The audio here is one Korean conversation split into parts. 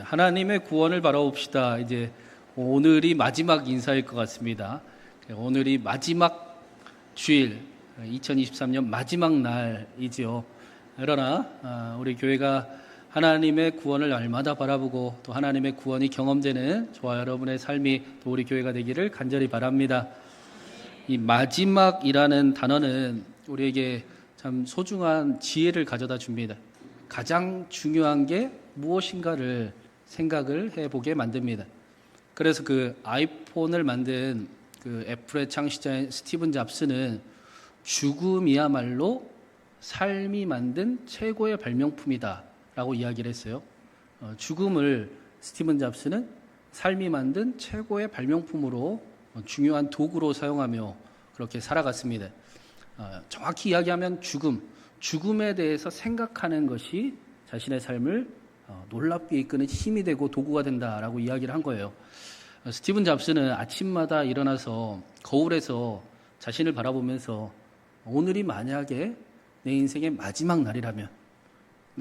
하나님의 구원을 바라봅시다. 이제 오늘이 마지막 인사일 것 같습니다. 오늘이 마지막 주일, 2023년 마지막 날이지요. 그러나 우리 교회가 하나님의 구원을 날마다 바라보고 또 하나님의 구원이 경험되는 저와 여러분의 삶이 또 우리 교회가 되기를 간절히 바랍니다. 이 마지막이라는 단어는 우리에게 참 소중한 지혜를 가져다 줍니다. 가장 중요한 게 무엇인가를 생각을 해보게 만듭니다. 그래서 그 아이폰을 만든 그 애플의 창시자인 스티븐 잡스는 죽음이야말로 삶이 만든 최고의 발명품이다 라고 이야기를 했어요. 죽음을 스티븐 잡스는 삶이 만든 최고의 발명품으로 중요한 도구로 사용하며 그렇게 살아갔습니다. 정확히 이야기하면 죽음에 대해서 생각하는 것이 자신의 삶을 놀랍게 이끄는 힘이 되고 도구가 된다라고 이야기를 한 거예요. 스티븐 잡스는 아침마다 일어나서 거울에서 자신을 바라보면서 오늘이 만약에 내 인생의 마지막 날이라면,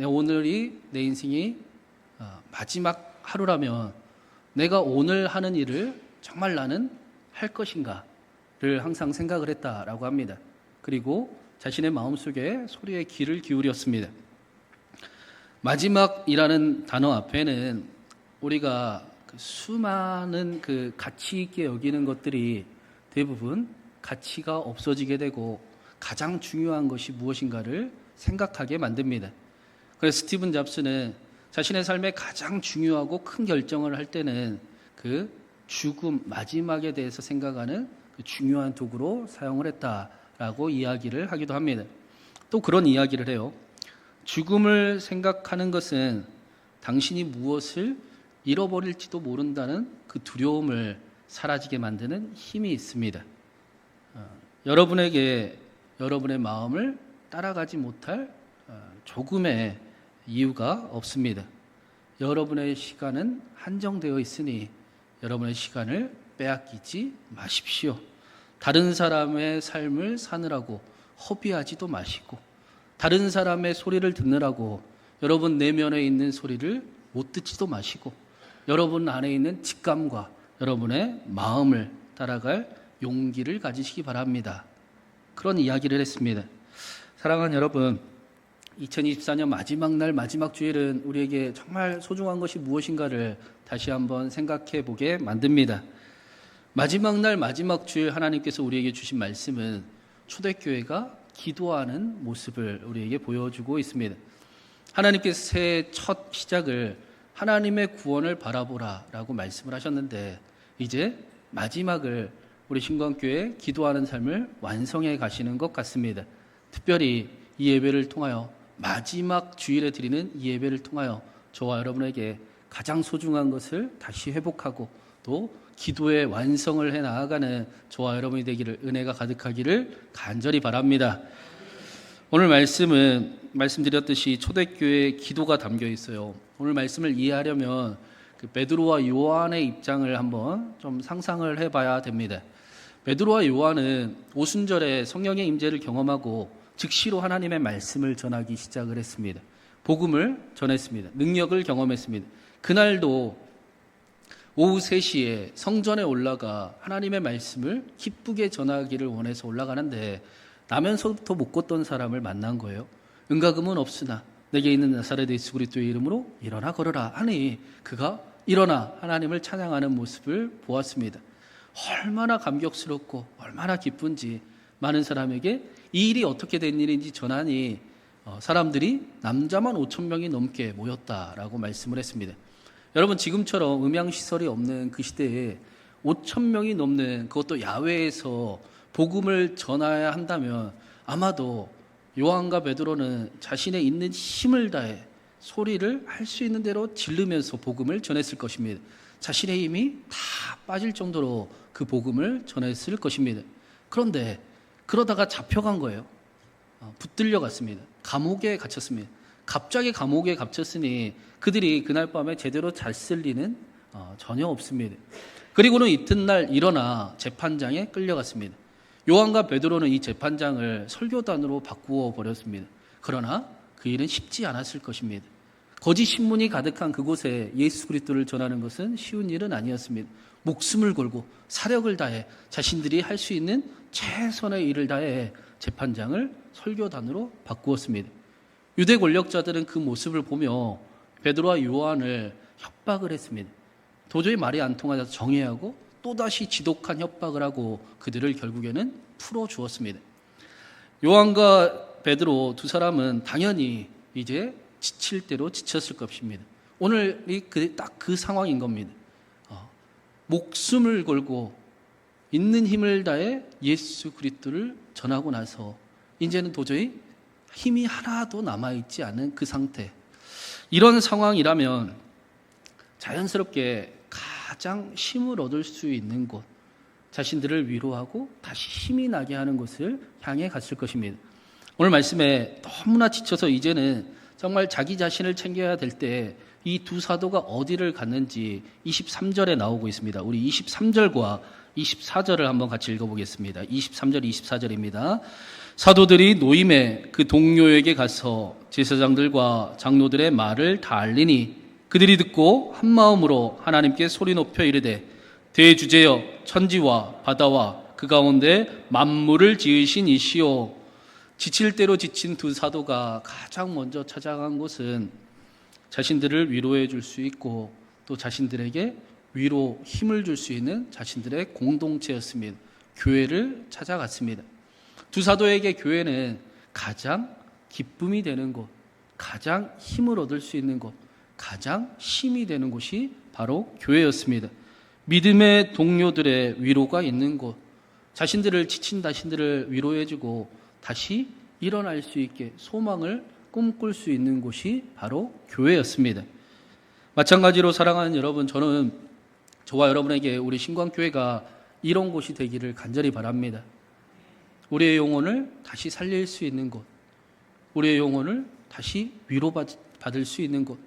오늘이 내 인생의 마지막 하루라면 내가 오늘 하는 일을 정말 나는 할 것인가를 항상 생각을 했다라고 합니다. 그리고 자신의 마음속에 소리에 귀를 기울였습니다. 마지막이라는 단어 앞에는 우리가 수많은 그 가치 있게 여기는 것들이 대부분 가치가 없어지게 되고 가장 중요한 것이 무엇인가를 생각하게 만듭니다. 그래서 스티븐 잡스는 자신의 삶에 가장 중요하고 큰 결정을 할 때는 그 죽음, 마지막에 대해서 생각하는 그 중요한 도구로 사용을 했다라고 이야기를 하기도 합니다. 또 그런 이야기를 해요. 죽음을 생각하는 것은 당신이 무엇을 잃어버릴지도 모른다는 그 두려움을 사라지게 만드는 힘이 있습니다. 여러분에게 여러분의 마음을 따라가지 못할 조금의 이유가 없습니다. 여러분의 시간은 한정되어 있으니 여러분의 시간을 빼앗기지 마십시오. 다른 사람의 삶을 사느라고 허비하지도 마시고 다른 사람의 소리를 듣느라고 여러분 내면에 있는 소리를 못 듣지도 마시고 여러분 안에 있는 직감과 여러분의 마음을 따라갈 용기를 가지시기 바랍니다. 그런 이야기를 했습니다. 사랑하는 여러분, 2024년 마지막 날 마지막 주일은 우리에게 정말 소중한 것이 무엇인가를 다시 한번 생각해 보게 만듭니다. 마지막 날 마지막 주일 하나님께서 우리에게 주신 말씀은 초대교회가 기도하는 모습을 우리에게 보여주고 있습니다. 하나님께서 새해 첫 시작을 하나님의 구원을 바라보라 라고 말씀을 하셨는데 이제 마지막을 우리 신광교회 기도하는 삶을 완성해 가시는 것 같습니다. 특별히 이 예배를 통하여 마지막 주일에 드리는 이 예배를 통하여 저와 여러분에게 가장 소중한 것을 다시 회복하고 또 기도의 완성을 해 나아가는 저와 여러분이 되기를 은혜가 가득하기를 간절히 바랍니다. 오늘 말씀은 말씀드렸듯이 초대교회의 기도가 담겨 있어요. 오늘 말씀을 이해하려면 그 베드로와 요한의 입장을 한번 좀 상상을 해봐야 됩니다. 베드로와 요한은 오순절에 성령의 임재를 경험하고 즉시로 하나님의 말씀을 전하기 시작을 했습니다. 복음을 전했습니다. 능력을 경험했습니다. 그날도 오후 3시에 성전에 올라가 하나님의 말씀을 기쁘게 전하기를 원해서 올라가는데 나면서부터 못 걷던 사람을 만난 거예요. 은과금은 없으나 내게 있는 나사렛 예수 그리스도의 이름으로 일어나 걸어라 하니 그가 일어나 하나님을 찬양하는 모습을 보았습니다. 얼마나 감격스럽고 얼마나 기쁜지 많은 사람에게 이 일이 어떻게 된 일인지 전하니 사람들이 남자만 5,000명이 넘게 모였다라고 말씀을 했습니다. 여러분 지금처럼 음향시설이 없는 그 시대에 5,000명이 넘는 그것도 야외에서 복음을 전해야 한다면 아마도 요한과 베드로는 자신의 있는 힘을 다해 소리를 할 수 있는 대로 지르면서 복음을 전했을 것입니다. 자신의 힘이 다 빠질 정도로 그 복음을 전했을 것입니다. 그런데 그러다가 잡혀간 거예요. 붙들려 갔습니다. 감옥에 갇혔습니다. 갑자기 감옥에 갇혔으니 그들이 그날 밤에 제대로 잘 쓸 리는 전혀 없습니다. 그리고는 이튿날 일어나 재판장에 끌려갔습니다. 요한과 베드로는 이 재판장을 설교단으로 바꾸어 버렸습니다. 그러나 그 일은 쉽지 않았을 것입니다. 거짓 신문이 가득한 그곳에 예수 그리스도를 전하는 것은 쉬운 일은 아니었습니다. 목숨을 걸고 사력을 다해 자신들이 할 수 있는 최선의 일을 다해 재판장을 설교단으로 바꾸었습니다. 유대 권력자들은 그 모습을 보며 베드로와 요한을 협박을 했습니다. 도저히 말이 안 통하자 정회하고 또다시 지독한 협박을 하고 그들을 결국에는 풀어주었습니다. 요한과 베드로 두 사람은 당연히 이제 지칠 대로 지쳤을 것입니다. 오늘이 딱 그 상황인 겁니다. 목숨을 걸고 있는 힘을 다해 예수 그리스도를 전하고 나서 이제는 도저히 힘이 하나도 남아있지 않은 그 상태. 이런 상황이라면 자연스럽게 가장 힘을 얻을 수 있는 곳, 자신들을 위로하고 다시 힘이 나게 하는 곳을 향해 갔을 것입니다. 오늘 말씀에 너무나 지쳐서 이제는 정말 자기 자신을 챙겨야 될 때 이 두 사도가 어디를 갔는지 23절에 나오고 있습니다. 우리 23절과 24절을 한번 같이 읽어보겠습니다. 23절, 24절입니다. 사도들이 노임에 그 동료에게 가서 제사장들과 장로들의 말을 다 알리니 그들이 듣고 한 마음으로 하나님께 소리 높여 이르되 대주제여 천지와 바다와 그 가운데 만물을 지으신 이시오. 지칠 대로 지친 두 사도가 가장 먼저 찾아간 곳은 자신들을 위로해 줄 수 있고 또 자신들에게 위로 힘을 줄 수 있는 자신들의 공동체였습니다. 교회를 찾아갔습니다. 두 사도에게 교회는 가장 기쁨이 되는 곳, 가장 힘을 얻을 수 있는 곳, 가장 힘이 되는 곳이 바로 교회였습니다. 믿음의 동료들의 위로가 있는 곳, 자신들을 지친 자신들을 위로해주고 다시 일어날 수 있게 소망을 꿈꿀 수 있는 곳이 바로 교회였습니다. 마찬가지로 사랑하는 여러분, 저는 저와 여러분에게 우리 신광교회가 이런 곳이 되기를 간절히 바랍니다. 우리의 영혼을 다시 살릴 수 있는 곳, 우리의 영혼을 다시 위로받을 수 있는 곳,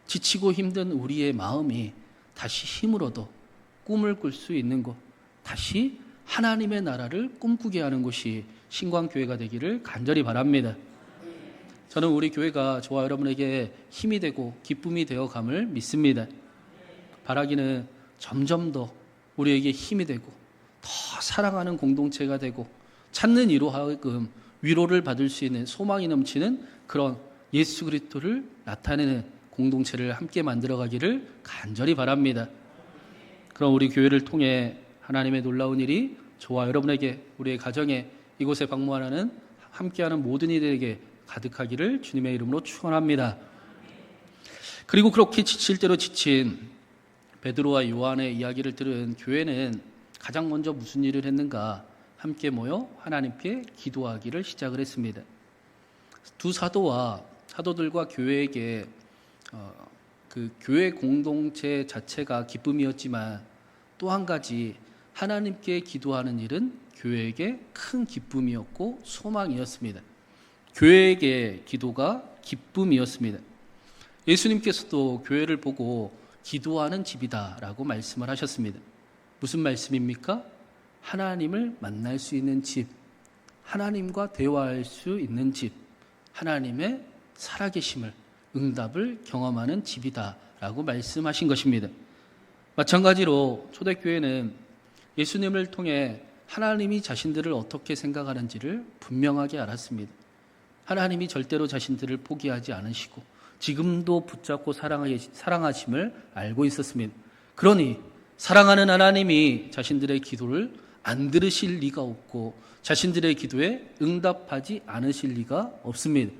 지치고 힘든 우리의 마음이 다시 힘을 얻어 꿈을 꿀 수 있는 곳, 다시 하나님의 나라를 꿈꾸게 하는 곳이 신광교회가 되기를 간절히 바랍니다. 저는 우리 교회가 저와 여러분에게 힘이 되고 기쁨이 되어감을 믿습니다. 바라기는 점점 더 우리에게 힘이 되고 더 사랑하는 공동체가 되고 찾는 이로 하여금 위로를 받을 수 있는 소망이 넘치는 그런 예수 그리스도를 나타내는 공동체를 함께 만들어가기를 간절히 바랍니다. 그럼 우리 교회를 통해 하나님의 놀라운 일이 저와 여러분에게, 우리의 가정에, 이곳에 방문하는 함께하는 모든 이들에게 가득하기를 주님의 이름으로 축원합니다. 그리고 그렇게 지칠 대로 지친 베드로와 요한의 이야기를 들은 교회는 가장 먼저 무슨 일을 했는가? 함께 모여 하나님께 기도하기를 시작을 했습니다. 두 사도와 사도들과 교회에게 그 교회 공동체 자체가 기쁨이었지만 또 한 가지 하나님께 기도하는 일은 교회에게 큰 기쁨이었고 소망이었습니다. 교회에게 기도가 기쁨이었습니다. 예수님께서도 교회를 보고 기도하는 집이다라고 말씀을 하셨습니다. 무슨 말씀입니까? 하나님을 만날 수 있는 집, 하나님과 대화할 수 있는 집, 하나님의 살아계심을, 응답을 경험하는 집이다라고 말씀하신 것입니다. 마찬가지로 초대교회는 예수님을 통해 하나님이 자신들을 어떻게 생각하는지를 분명하게 알았습니다. 하나님이 절대로 자신들을 포기하지 않으시고 지금도 붙잡고 사랑하심을 알고 있었습니다. 그러니 사랑하는 하나님이 자신들의 기도를 안 들으실 리가 없고 자신들의 기도에 응답하지 않으실 리가 없습니다.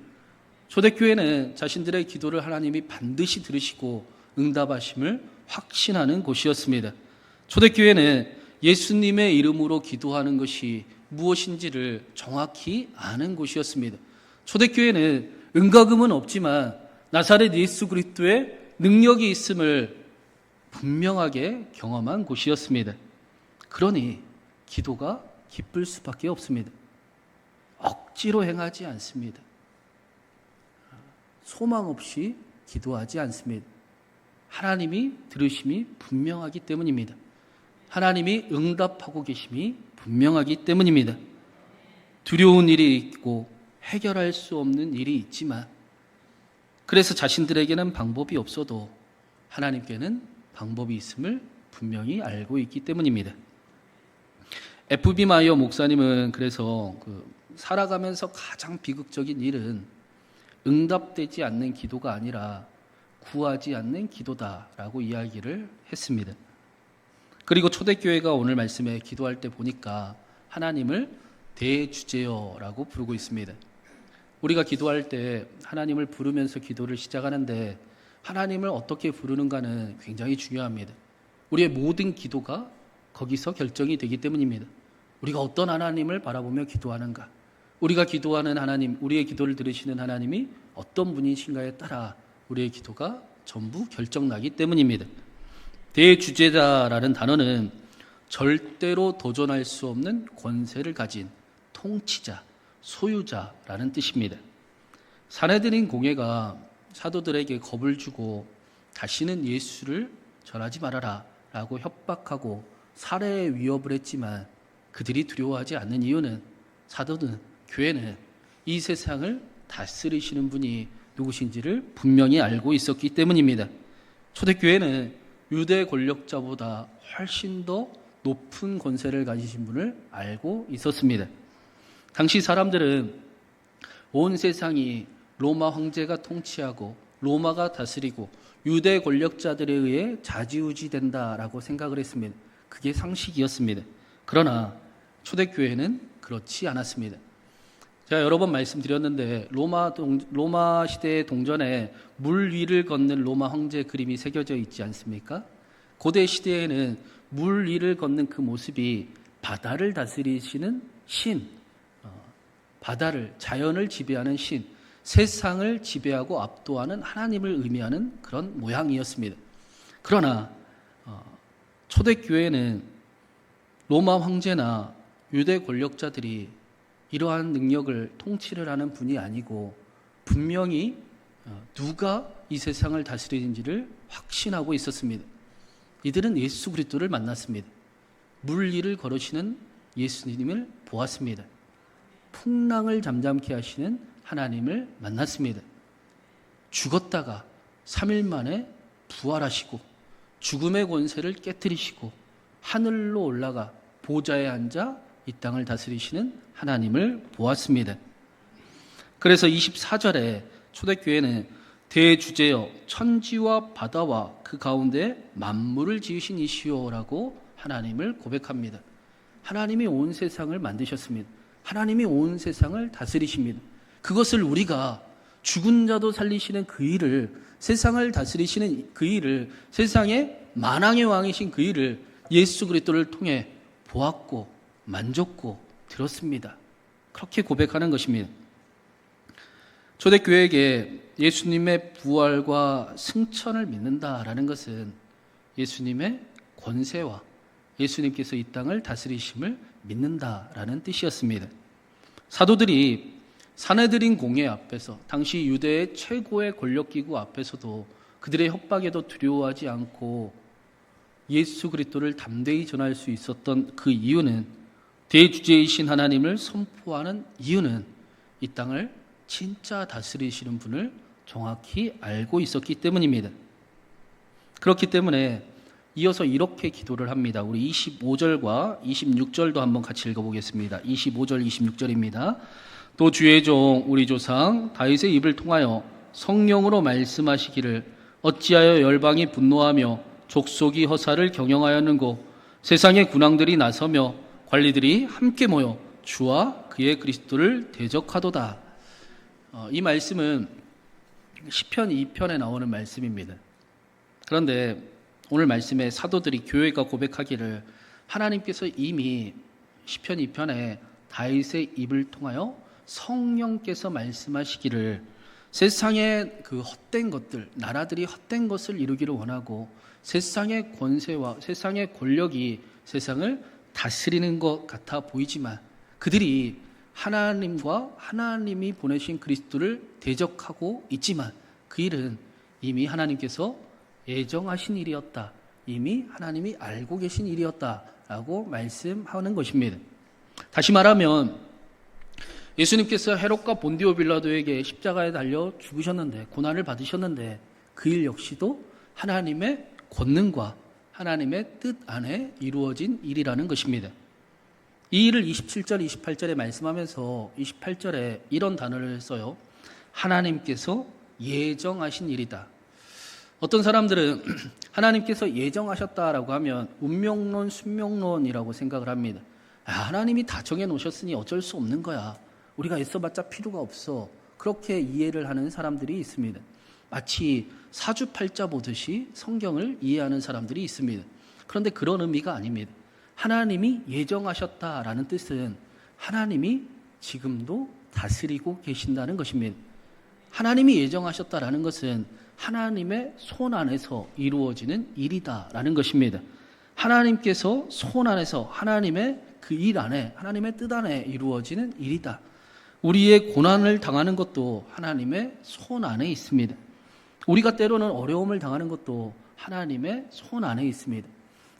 초대교회는 자신들의 기도를 하나님이 반드시 들으시고 응답하심을 확신하는 곳이었습니다. 초대교회는 예수님의 이름으로 기도하는 것이 무엇인지를 정확히 아는 곳이었습니다. 초대교회는 은과금은 없지만 나사렛 예수 그리스도의 능력이 있음을 분명하게 경험한 곳이었습니다. 그러니 기도가 기쁠 수밖에 없습니다. 억지로 행하지 않습니다. 소망 없이 기도하지 않습니다. 하나님이 들으심이 분명하기 때문입니다. 하나님이 응답하고 계심이 분명하기 때문입니다. 두려운 일이 있고 해결할 수 없는 일이 있지만 그래서 자신들에게는 방법이 없어도 하나님께는 방법이 있음을 분명히 알고 있기 때문입니다. F.B. 마이어 목사님은 그래서 살아가면서 가장 비극적인 일은 응답되지 않는 기도가 아니라 구하지 않는 기도다라고 이야기를 했습니다. 그리고 초대교회가 오늘 말씀에 기도할 때 보니까 하나님을 대주제여라고 부르고 있습니다. 우리가 기도할 때 하나님을 부르면서 기도를 시작하는데 하나님을 어떻게 부르는가는 굉장히 중요합니다. 우리의 모든 기도가 거기서 결정이 되기 때문입니다. 우리가 어떤 하나님을 바라보며 기도하는가, 우리가 기도하는 하나님, 우리의 기도를 들으시는 하나님이 어떤 분이신가에 따라 우리의 기도가 전부 결정나기 때문입니다. 대주제자라는 단어는 절대로 도전할 수 없는 권세를 가진 통치자, 소유자라는 뜻입니다. 산헤드린 공회가 사도들에게 겁을 주고 다시는 예수를 전하지 말아라 라고 협박하고 살해의 위협을 했지만 그들이 두려워하지 않는 이유는 사도든 교회는 이 세상을 다스리시는 분이 누구신지를 분명히 알고 있었기 때문입니다. 초대교회는 유대 권력자보다 훨씬 더 높은 권세를 가지신 분을 알고 있었습니다. 당시 사람들은 온 세상이 로마 황제가 통치하고 로마가 다스리고 유대 권력자들에 의해 좌지우지된다라고 생각을 했습니다. 그게 상식이었습니다. 그러나 초대교회는 그렇지 않았습니다. 제가 여러 번 말씀드렸는데 로마 시대의 동전에 물 위를 걷는 로마 황제 그림이 새겨져 있지 않습니까? 고대 시대에는 물 위를 걷는 그 모습이 바다를 다스리시는 신, 바다를, 자연을 지배하는 신, 세상을 지배하고 압도하는 하나님을 의미하는 그런 모양이었습니다. 그러나 초대교회는 로마 황제나 유대 권력자들이 이러한 능력을 통치를 하는 분이 아니고 분명히 누가 이 세상을 다스리는지를 확신하고 있었습니다. 이들은 예수 그리스도를 만났습니다. 물 위를 걸으시는 예수님을 보았습니다. 풍랑을 잠잠케 하시는 하나님을 만났습니다. 죽었다가 3일 만에 부활하시고 죽음의 권세를 깨뜨리시고 하늘로 올라가 보좌에 앉아 이 땅을 다스리시는 하나님을 보았습니다. 그래서 24절에 초대교회는 대주제여 천지와 바다와 그 가운데 만물을 지으신 이시오라고 하나님을 고백합니다. 하나님이 온 세상을 만드셨습니다. 하나님이 온 세상을 다스리십니다. 그것을 우리가 죽은 자도 살리시는 그 일을, 세상을 다스리시는 그 일을, 세상의 만왕의 왕이신 그 일을 예수 그리스도를 통해 보았고 만졌고 들었습니다. 그렇게 고백하는 것입니다. 초대교회에게 예수님의 부활과 승천을 믿는다라는 것은 예수님의 권세와 예수님께서 이 땅을 다스리심을 믿는다라는 뜻이었습니다. 사도들이 산헤드린 공회 앞에서 당시 유대의 최고의 권력기구 앞에서도 그들의 협박에도 두려워하지 않고 예수 그리스도를 담대히 전할 수 있었던 그 이유는, 대주제이신 하나님을 선포하는 이유는 이 땅을 진짜 다스리시는 분을 정확히 알고 있었기 때문입니다. 그렇기 때문에 이어서 이렇게 기도를 합니다. 우리 25절과 26절도 한번 같이 읽어보겠습니다. 25절, 26절입니다. 또 주의 종 우리 조상 다윗의 입을 통하여 성령으로 말씀하시기를 어찌하여 열방이 분노하며 족속이 허사를 경영하였는고 세상의 군왕들이 나서며 관리들이 함께 모여 주와 그의 그리스도를 대적하도다. 이 말씀은 시편 2편에 나오는 말씀입니다. 그런데 오늘 말씀에 사도들이, 교회가 고백하기를 하나님께서 이미 시편 2편에 다윗의 입을 통하여 성령께서 말씀하시기를 세상의 그 헛된 것들, 나라들이 헛된 것을 이루기를 원하고 세상의 권세와 세상의 권력이 세상을 다스리는 것 같아 보이지만 그들이 하나님과 하나님이 보내신 그리스도를 대적하고 있지만 그 일은 이미 하나님께서 예정하신 일이었다. 이미 하나님이 알고 계신 일이었다라고 말씀하는 것입니다. 다시 말하면 예수님께서 헤롯과 본디오 빌라도에게 십자가에 달려 죽으셨는데, 고난을 받으셨는데, 그 일 역시도 하나님의 권능과 하나님의 뜻 안에 이루어진 일이라는 것입니다. 이 일을 27절, 28절에 말씀하면서 28절에 이런 단어를 써요. 하나님께서 예정하신 일이다. 어떤 사람들은 하나님께서 예정하셨다라고 하면 운명론, 순명론이라고 생각을 합니다. 하나님이 다 정해놓으셨으니 어쩔 수 없는 거야. 우리가 애써봤자 필요가 없어. 그렇게 이해를 하는 사람들이 있습니다. 마치 사주팔자 보듯이 성경을 이해하는 사람들이 있습니다. 그런데 그런 의미가 아닙니다. 하나님이 예정하셨다라는 뜻은 하나님이 지금도 다스리고 계신다는 것입니다. 하나님이 예정하셨다라는 것은 하나님의 손 안에서 이루어지는 일이다라는 것입니다. 하나님께서 손 안에서 하나님의 그 일 안에, 하나님의 뜻 안에 이루어지는 일이다. 우리의 고난을 당하는 것도 하나님의 손 안에 있습니다. 우리가 때로는 어려움을 당하는 것도 하나님의 손 안에 있습니다.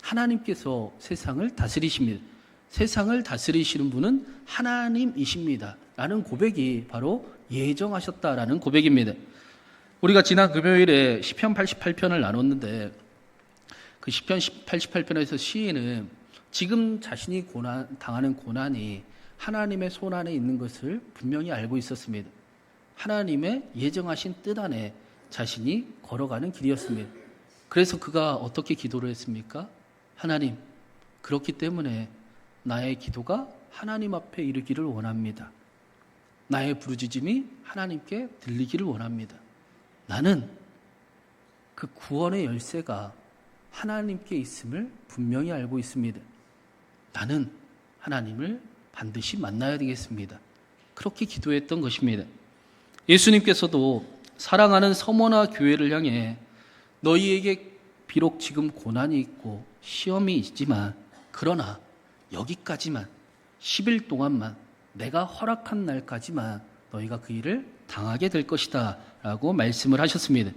하나님께서 세상을 다스리십니다. 세상을 다스리시는 분은 하나님이십니다. 라는 고백이 바로 예정하셨다라는 고백입니다. 우리가 지난 금요일에 시편 88편을 나눴는데 그 시편 88편에서 시인은 지금 자신이 당하는 고난이 하나님의 손 안에 있는 것을 분명히 알고 있었습니다. 하나님의 예정하신 뜻 안에 자신이 걸어가는 길이었습니다. 그래서 그가 어떻게 기도를 했습니까? 하나님, 그렇기 때문에 나의 기도가 하나님 앞에 이르기를 원합니다. 나의 부르짖음이 하나님께 들리기를 원합니다. 나는 그 구원의 열쇠가 하나님께 있음을 분명히 알고 있습니다. 나는 하나님을 반드시 만나야 되겠습니다. 그렇게 기도했던 것입니다. 예수님께서도 사랑하는 서머나 교회를 향해 너희에게 비록 지금 고난이 있고 시험이 있지만 그러나 여기까지만 10일 동안만 내가 허락한 날까지만 너희가 그 일을 당하게 될 것이다 라고 말씀을 하셨습니다.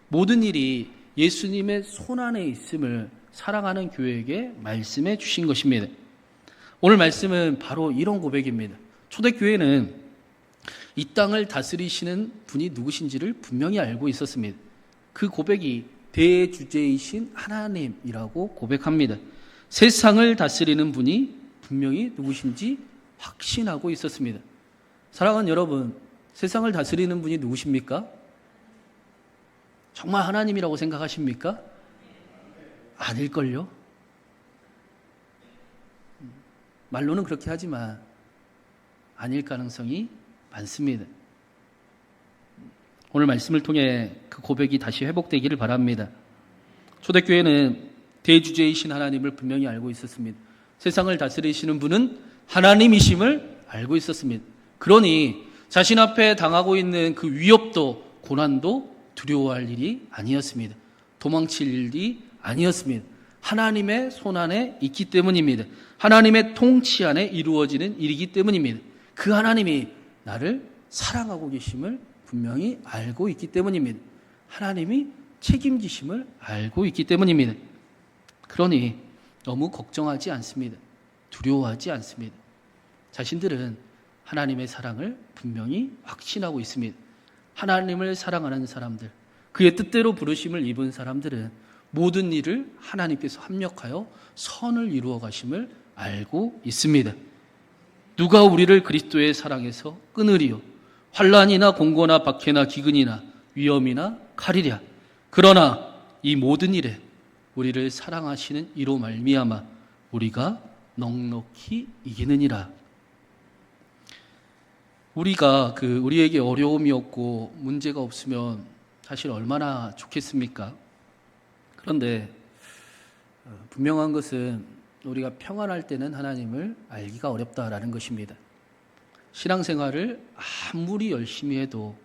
모든 일이 예수님의 손 안에 있음을 사랑하는 교회에게 말씀해 주신 것입니다. 오늘 말씀은 바로 이런 고백입니다. 초대교회는 이 땅을 다스리시는 분이 누구신지를 분명히 알고 있었습니다. 그 고백이 대주제이신 하나님이라고 고백합니다. 세상을 다스리는 분이 분명히 누구신지 확신하고 있었습니다. 사랑하는 여러분, 세상을 다스리는 분이 누구십니까? 정말 하나님이라고 생각하십니까? 아닐걸요? 말로는 그렇게 하지만 아닐 가능성이 많습니다. 오늘 말씀을 통해 그 고백이 다시 회복되기를 바랍니다. 초대교회는 대주제이신 하나님을 분명히 알고 있었습니다. 세상을 다스리시는 분은 하나님이심을 알고 있었습니다. 그러니 자신 앞에 당하고 있는 그 위협도 고난도 두려워할 일이 아니었습니다. 도망칠 일이 아니었습니다. 하나님의 손 안에 있기 때문입니다. 하나님의 통치 안에 이루어지는 일이기 때문입니다. 그 하나님이 나를 사랑하고 계심을 분명히 알고 있기 때문입니다. 하나님이 책임지심을 알고 있기 때문입니다. 그러니 너무 걱정하지 않습니다. 두려워하지 않습니다. 자신들은 하나님의 사랑을 분명히 확신하고 있습니다. 하나님을 사랑하는 사람들, 그의 뜻대로 부르심을 입은 사람들은 모든 일을 하나님께서 합력하여 선을 이루어 가심을 알고 있습니다. 누가 우리를 그리스도의 사랑에서 끊으리요? 환난이나 공고나 박해나 기근이나 위험이나 칼이랴. 그러나 이 모든 일에 우리를 사랑하시는 이로 말미암아 우리가 넉넉히 이기느니라. 우리가 우리에게 어려움이 없고 문제가 없으면 사실 얼마나 좋겠습니까? 그런데 분명한 것은 우리가 평안할 때는 하나님을 알기가 어렵다라는 것입니다. 신앙생활을 아무리 열심히 해도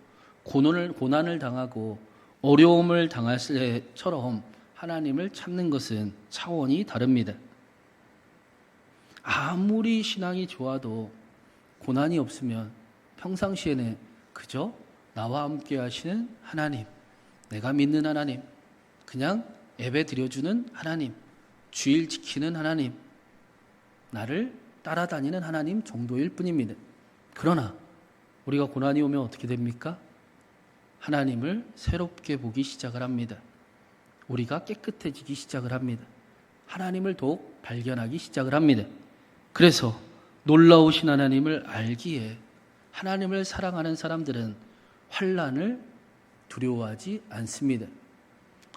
고난을 당하고 어려움을 당할 때처럼 하나님을 찾는 것은 차원이 다릅니다. 아무리 신앙이 좋아도 고난이 없으면 평상시에는 그저 나와 함께 하시는 하나님, 내가 믿는 하나님, 그냥 예배 드려주는 하나님, 주일 지키는 하나님, 나를 따라다니는 하나님 정도일 뿐입니다. 그러나 우리가 고난이 오면 어떻게 됩니까? 하나님을 새롭게 보기 시작을 합니다. 우리가 깨끗해지기 시작을 합니다. 하나님을 더욱 발견하기 시작을 합니다. 그래서 놀라우신 하나님을 알기에 하나님을 사랑하는 사람들은 환난을 두려워하지 않습니다.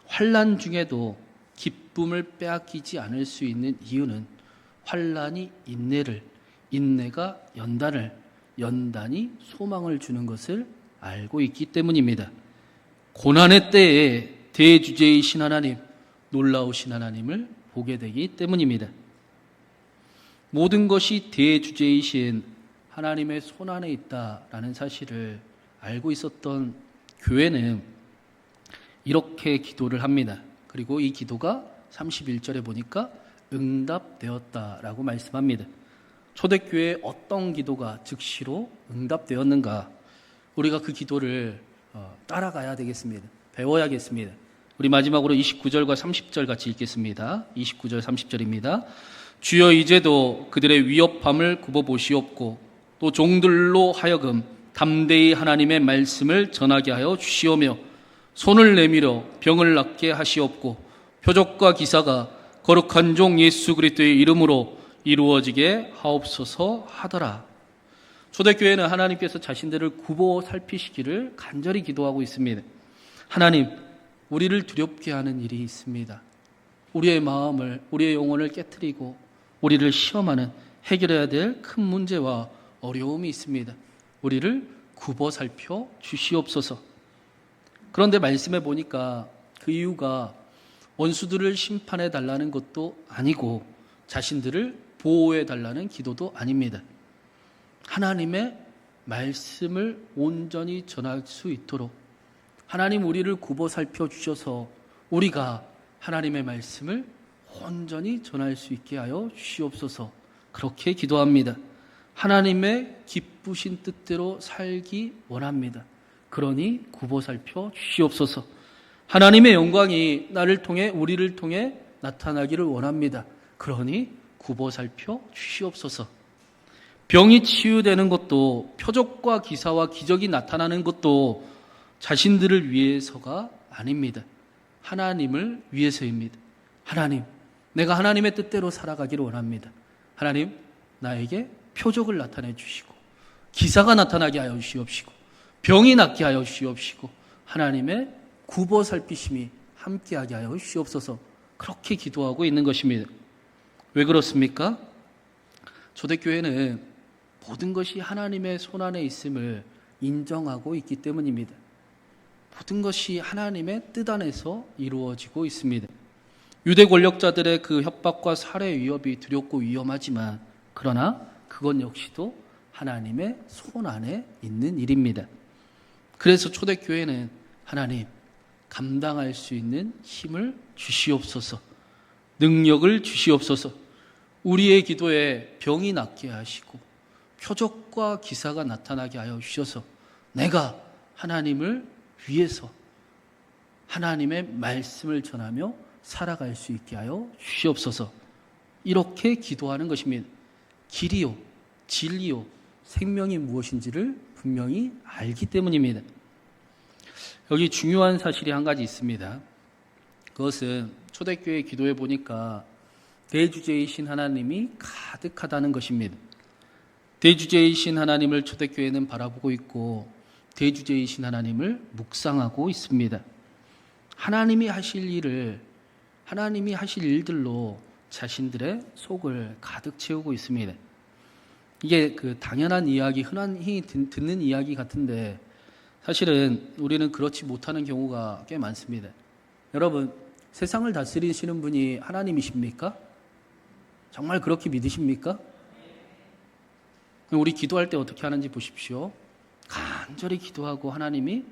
환난 중에도 기쁨을 빼앗기지 않을 수 있는 이유는 환난이 인내를, 인내가 연단을, 연단이 소망을 주는 것을 알고 있기 때문입니다. 고난의 때에 대주제이신 하나님, 놀라우신 하나님을 보게 되기 때문입니다. 모든 것이 대주제이신 하나님의 손안에 있다라는 사실을 알고 있었던 교회는 이렇게 기도를 합니다. 그리고 이 기도가 31절에 보니까 응답되었다라고 말씀합니다. 초대교회의 어떤 기도가 즉시로 응답되었는가? 우리가 그 기도를 따라가야 되겠습니다. 배워야겠습니다. 우리 마지막으로 29절과 30절 같이 읽겠습니다. 29절 30절입니다. 주여 이제도 그들의 위협함을 굽어보시옵고 또 종들로 하여금 담대히 하나님의 말씀을 전하게 하여 주시오며 손을 내밀어 병을 낫게 하시옵고 표적과 기사가 거룩한 종 예수 그리스도의 이름으로 이루어지게 하옵소서 하더라. 초대교회는 하나님께서 자신들을 굽어 살피시기를 간절히 기도하고 있습니다. 하나님, 우리를 두렵게 하는 일이 있습니다. 우리의 마음을, 우리의 영혼을 깨트리고 우리를 시험하는 해결해야 될 큰 문제와 어려움이 있습니다. 우리를 굽어 살펴 주시옵소서. 그런데 말씀해 보니까 그 이유가 원수들을 심판해 달라는 것도 아니고 자신들을 보호해 달라는 기도도 아닙니다. 하나님의 말씀을 온전히 전할 수 있도록 하나님 우리를 굽어 살펴 주셔서 우리가 하나님의 말씀을 온전히 전할 수 있게 하여 주시옵소서. 그렇게 기도합니다. 하나님의 기쁘신 뜻대로 살기 원합니다. 그러니 굽어 살펴 주시옵소서. 하나님의 영광이 나를 통해 우리를 통해 나타나기를 원합니다. 그러니 굽어 살펴 주시옵소서. 병이 치유되는 것도 표적과 기사와 기적이 나타나는 것도 자신들을 위해서가 아닙니다. 하나님을 위해서입니다. 하나님, 내가 하나님의 뜻대로 살아가기를 원합니다. 하나님, 나에게 표적을 나타내 주시고 기사가 나타나게 하여 주시옵시고 병이 낫게 하여 주시옵시고 하나님의 굽어 살피심이 함께하게 하여 주시옵소서. 그렇게 기도하고 있는 것입니다. 왜 그렇습니까? 초대교회는 모든 것이 하나님의 손안에 있음을 인정하고 있기 때문입니다. 모든 것이 하나님의 뜻 안에서 이루어지고 있습니다. 유대 권력자들의 그 협박과 살해 위협이 두렵고 위험하지만 그러나 그건 역시도 하나님의 손 안에 있는 일입니다. 그래서 초대교회는 하나님 감당할 수 있는 힘을 주시옵소서, 능력을 주시옵소서, 우리의 기도에 병이 낫게 하시고 표적과 기사가 나타나게 하여 주셔서 내가 하나님을 위해서 하나님의 말씀을 전하며 살아갈 수 있게 하여 주시옵소서. 이렇게 기도하는 것입니다. 길이요, 진리요, 생명이 무엇인지를 분명히 알기 때문입니다. 여기 중요한 사실이 한 가지 있습니다. 그것은 초대교회 기도에 보니까 대주제이신 하나님이 가득하다는 것입니다. 대주제이신 하나님을 초대교회는 바라보고 있고 대주제이신 하나님을 묵상하고 있습니다. 하나님이 하실 일을 하나님이 하실 일들로 자신들의 속을 가득 채우고 있습니다. 이게 그 당연한 이야기, 흔히 듣는 이야기 같은데 사실은 우리는 그렇지 못하는 경우가 꽤 많습니다. 여러분, 세상을 다스리시는 분이 하나님이십니까? 정말 그렇게 믿으십니까? 우리 기도할 때 어떻게 하는지 보십시오. 간절히 기도하고 하나님이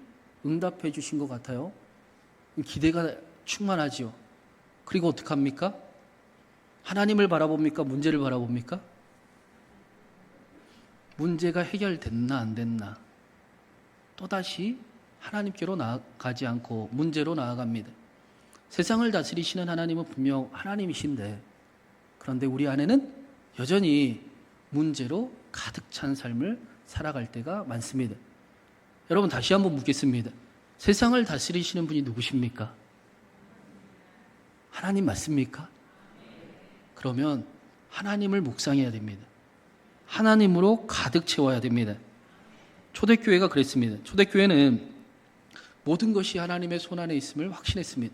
응답해 주신 것 같아요. 기대가 충만하지요. 그리고 어떻게 합니까? 하나님을 바라봅니까? 문제를 바라봅니까? 문제가 해결됐나 안 됐나? 또다시 하나님께로 나아가지 않고 문제로 나아갑니다. 세상을 다스리시는 하나님은 분명 하나님이신데 그런데 우리 안에는 여전히 문제로 가득 찬 삶을 살아갈 때가 많습니다. 여러분 다시 한번 묻겠습니다. 세상을 다스리시는 분이 누구십니까? 하나님 맞습니까? 그러면 하나님을 묵상해야 됩니다. 하나님으로 가득 채워야 됩니다. 초대교회가 그랬습니다. 초대교회는 모든 것이 하나님의 손안에 있음을 확신했습니다.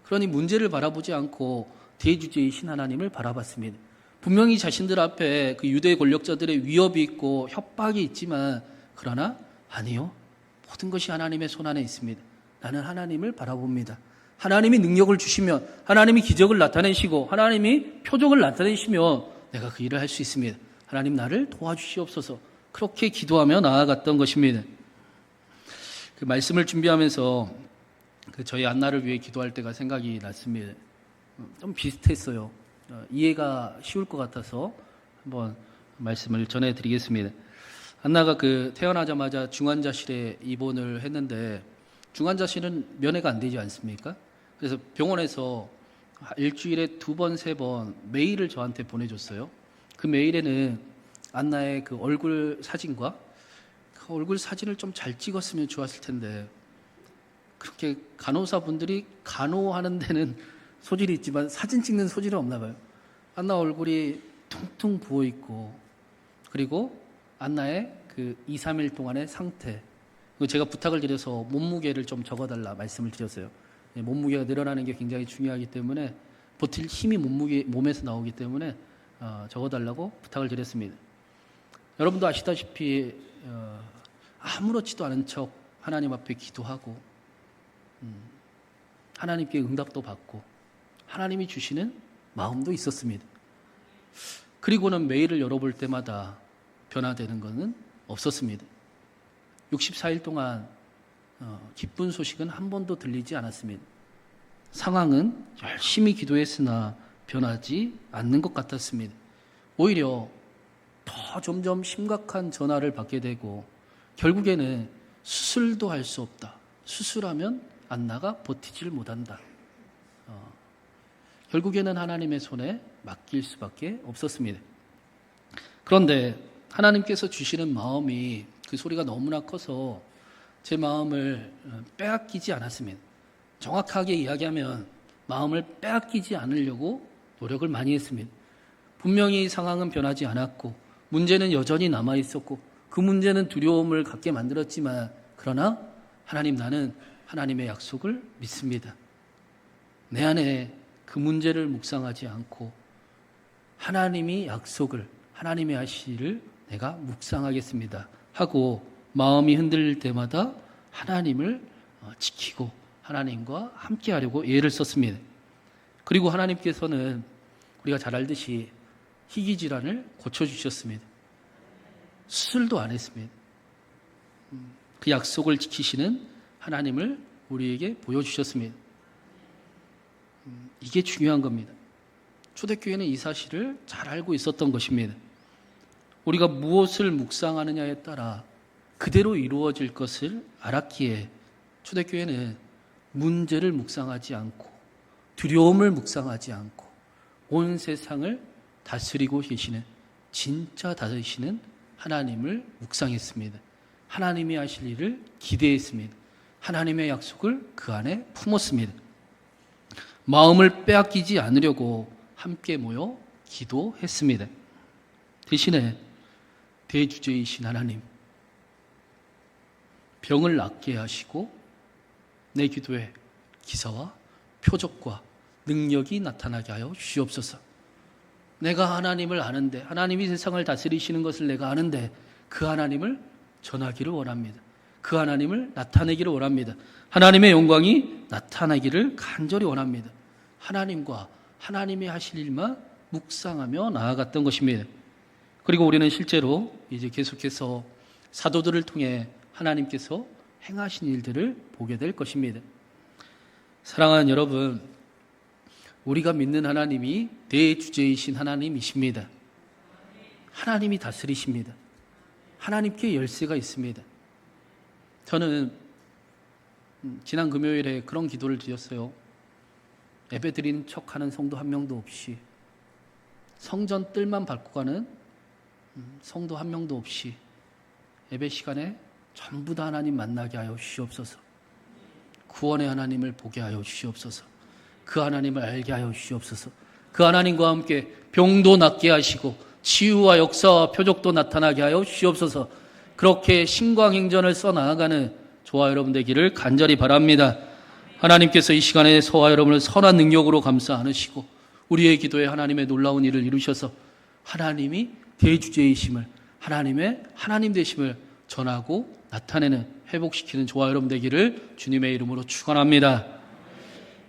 그러니 문제를 바라보지 않고 대주제이신 하나님을 바라봤습니다. 분명히 자신들 앞에 그 유대 권력자들의 위협이 있고 협박이 있지만 그러나 아니요. 모든 것이 하나님의 손안에 있습니다. 나는 하나님을 바라봅니다. 하나님이 능력을 주시면, 하나님이 기적을 나타내시고, 하나님이 표적을 나타내시면 내가 그 일을 할 수 있습니다. 하나님 나를 도와주시옵소서. 그렇게 기도하며 나아갔던 것입니다. 그 말씀을 준비하면서 저희 안나를 위해 기도할 때가 생각이 났습니다. 좀 비슷했어요. 이해가 쉬울 것 같아서 한번 말씀을 전해드리겠습니다. 안나가 태어나자마자 중환자실에 입원을 했는데 중환자실은 면회가 안 되지 않습니까? 그래서 병원에서 일주일에 2번, 3번 메일을 저한테 보내줬어요. 그 메일에는 안나의 그 얼굴 사진과 그 얼굴 사진을 좀 잘 찍었으면 좋았을 텐데 그렇게 간호사분들이 간호하는 데는 소질이 있지만 사진 찍는 소질은 없나 봐요. 안나 얼굴이 퉁퉁 부어있고 그리고 안나의 그 2, 3일 동안의 상태 제가 부탁을 드려서 몸무게를 좀 적어달라 말씀을 드렸어요. 몸무게가 늘어나는 게 굉장히 중요하기 때문에 버틸 힘이 몸에서 나오기 때문에 적어달라고 부탁을 드렸습니다. 여러분도 아시다시피 아무렇지도 않은 척 하나님 앞에 기도하고 하나님께 응답도 받고 하나님이 주시는 마음도 있었습니다. 그리고는 메일을 열어볼 때마다 변화되는 것은 없었습니다. 64일 동안 기쁜 소식은 한 번도 들리지 않았습니다. 상황은 열심히 기도했으나 변하지 않는 것 같았습니다. 오히려 더 점점 심각한 전화를 받게 되고 결국에는 수술도 할 수 없다. 수술하면 안나가 버티질 못한다. 결국에는 하나님의 손에 맡길 수밖에 없었습니다. 그런데 하나님께서 주시는 마음이 그 소리가 너무나 커서 제 마음을 빼앗기지 않았습니다. 정확하게 이야기하면 마음을 빼앗기지 않으려고 노력을 많이 했습니다. 분명히 상황은 변하지 않았고 문제는 여전히 남아있었고 그 문제는 두려움을 갖게 만들었지만 그러나 하나님 나는 하나님의 약속을 믿습니다. 내 안에 그 문제를 묵상하지 않고 하나님이 약속을 하나님의 하시기를 내가 묵상하겠습니다 하고 마음이 흔들릴 때마다 하나님을 지키고 하나님과 함께 하려고 애를 썼습니다. 그리고 하나님께서는 우리가 잘 알듯이 희귀질환을 고쳐주셨습니다. 수술도 안 했습니다. 그 약속을 지키시는 하나님을 우리에게 보여주셨습니다. 이게 중요한 겁니다. 초대교회는 이 사실을 잘 알고 있었던 것입니다. 우리가 무엇을 묵상하느냐에 따라 그대로 이루어질 것을 알았기에 초대교회는 문제를 묵상하지 않고 두려움을 묵상하지 않고 온 세상을 다스리고 계시는 진짜 다스리시는 하나님을 묵상했습니다. 하나님이 하실 일을 기대했습니다. 하나님의 약속을 그 안에 품었습니다. 마음을 빼앗기지 않으려고 함께 모여 기도했습니다. 대신에 대주제이신 하나님, 병을 낫게 하시고 내 기도에 기사와 표적과 능력이 나타나게 하여 주시옵소서. 내가 하나님을 아는데, 하나님이 세상을 다스리시는 것을 내가 아는데 그 하나님을 전하기를 원합니다. 그 하나님을 나타내기를 원합니다. 하나님의 영광이 나타나기를 간절히 원합니다. 하나님과 하나님이 하실 일만 묵상하며 나아갔던 것입니다. 그리고 우리는 실제로 이제 계속해서 사도들을 통해 하나님께서 행하신 일들을 보게 될 것입니다. 사랑하는 여러분, 우리가 믿는 하나님이 대주제이신 하나님이십니다. 하나님이 다스리십니다. 하나님께 열쇠가 있습니다. 저는 지난 금요일에 그런 기도를 드렸어요. 예배 드리는 척하는 성도 한 명도 없이, 성전 뜰만 밟고 가는 성도 한 명도 없이 예배 시간에 전부 다 하나님 만나게 하여 주시옵소서. 구원의 하나님을 보게 하여 주시옵소서. 그 하나님을 알게 하여 주시옵소서. 그 하나님과 함께 병도 낫게 하시고 치유와 역사와 표적도 나타나게 하여 주시옵소서. 그렇게 신광행전을 써나가는 저와 여러분 되기를 간절히 바랍니다. 하나님께서 이 시간에 저와 여러분을 선한 능력으로 감싸 안으시고 우리의 기도에 하나님의 놀라운 일을 이루셔서 하나님이 대주제이심을, 하나님의 하나님 되심을 전하고 나타내는, 회복시키는 저와 여러분 되기를 주님의 이름으로 축원합니다.